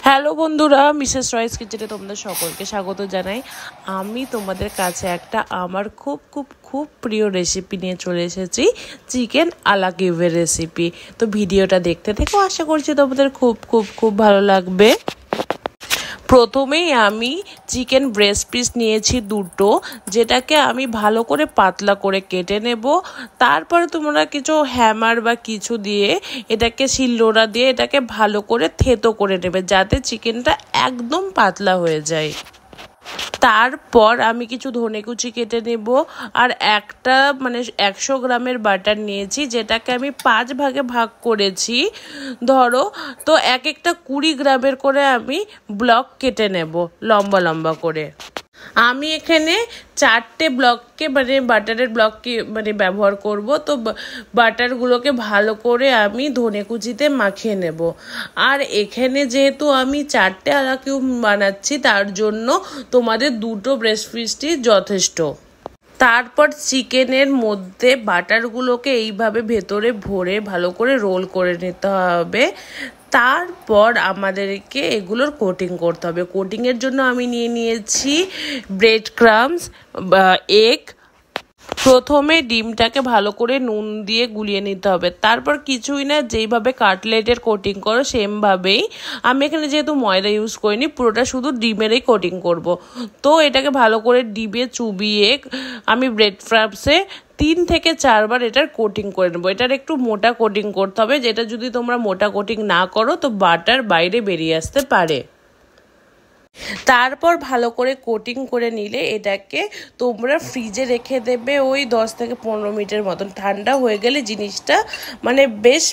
Hello বন্ধুরা, Mrs রয়েস কিচেনে তোমাদের সকলকে স্বাগত জানাই। আমি তোমাদের কাছে একটা আমার খুব খুব খুব প্রিয় রেসিপি নিয়ে চলে এসেছি, চিকেন আলা কিউবের রেসিপি। তো ভিডিওটা দেখতে থেকো, আশা করছি তোমাদের খুব খুব খুব ভালো লাগবে। প্রথমেই আমি চিকেন ব্রেস্ট পিস নিয়েছি দুটো, যেটাকে আমি ভালো করে পাতলা করে কেটে নেব। তারপরে তোমরা কিছু হ্যামার বা কিছু দিয়ে এটাকে শিলনোড়া দিয়ে এটাকে ভালো করে থেতো করে নেবে, যাতে চিকেনটা একদম পাতলা হয়ে যায়। তারপর আমি কিছু ধনে কুচি কেটে নেব, আর একটা 100 গ্রামের বাটার নিয়েছি, যেটাকে আমি 5 ভাগে ভাগ করেছি। ধরো তো একটা 20 গ্রামের করে আমি ব্লক কেটে নেব লম্বা লম্বা করে। আমি এখানে 4টে ব্লককে বাটারের ব্লককে ব্যবহার করব। তো বাটারগুলোকে ভালো করে আমি ধনে কুচিতে মাখিয়ে নেব। আর এখানে যেহেতু আমি 4টে আলা কিউব বানাচ্ছি, তার জন্য তোমাদের 2টো ব্রেস্ট পিসই যথেষ্ট। তারপর চিকেনের মধ্যে বাটারগুলোকে এইভাবে ভেতরে ভরে ভালো করে রোল করে নিতে হবে। তারপর আমাদেরকে এগুলোর কোটিং করতে হবে। কোটিংয়ের জন্য আমি নিয়েছি ব্রেড ক্রাম্বস, এগ। প্রথমে ডিমটাকে ভালো করে নুন দিয়ে গুলিয়ে নিতে হবে। তারপর কিছুই না, যেইভাবে কাটলেটের কোটিং করো সেমভাবেই আমি এখানে যেহেতু ময়দা ইউজ করিনি, পুরোটা শুধু ডিমেরই কোটিং করব। তো এটাকে ভালো করে ডিমে চুবিয়ে আমি ব্রেড ক্রাম্বসে 3 থেকে 4 বার এটার কোটিং করে নেবো। এটার একটু মোটা কোটিং করতে হবে, যেটা যদি তোমরা মোটা কোটিং না করো তো বাটার বাইরে বেরিয়ে আসতে পারে। তারপর ভালো করে কোটিং করে নিলে এটাকে তোমরা ফ্রিজে রেখে দেবে ওই 10 থেকে 15 মিনিটের মতন। ঠান্ডা হয়ে গেলে জিনিসটা বেশ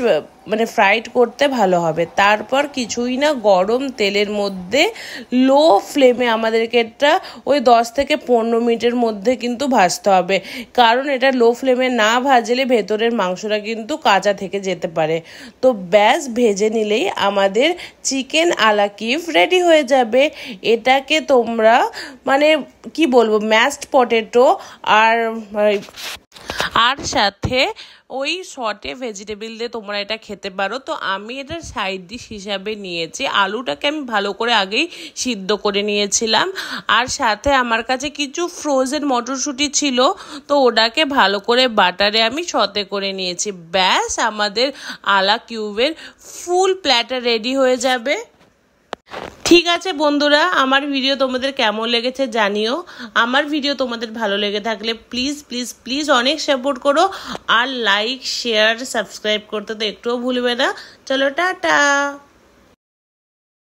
ফ্রাইড করতে ভালো হবে। তারপর কিছুই না, গরম তেলের মধ্যে লো ফ্লেমে আমাদেরকে এটা ওই 10 থেকে 15 মিনিটের মধ্যে কিন্তু ভাজতে হবে, কারণ এটা লো ফ্লেমে না ভাজলে ভেতরের মাংসটা কিন্তু কাঁচা থেকে যেতে পারে। তো ব্যাস ভেজে নিলেই আমাদের চিকেন আলা কিউব রেডি হয়ে যাবে। এটাকে তোমরা কি বলবো, ম্যাশড পটেটো আর সাথে ওই শর্টে ভেজিটেবল দিয়ে তোমরা এটা খেতে পারো। তো আমি এটা সাইড ডিশ হিসাবে নিয়েছি। আলুটাকে আমি ভালো করে আগেই সিদ্ধ করে নিয়েছিলাম, আর সাথে আমার কাছে কিছু ফ্রোজেন মটরশুঁটি ছিল, তো ওটাকে ভালো করে বাটারে আমি সতে করে নিয়েছি। ব্যাস আমাদের আলা কিউবের ফুল প্ল্যাটার রেডি হয়ে যাবে। ঠিক আছে বন্ধুরা, আমার ভিডিও তোমাদের কেমন লেগেছে জানিও। আমার ভিডিও তোমাদের ভালো লেগে থাকলে প্লিজ প্লিজ প্লিজ অনেক সাপোর্ট করো, আর লাইক শেয়ার সাবস্ক্রাইব করতে তো একটুও ভুলবে না। চলো টাটা।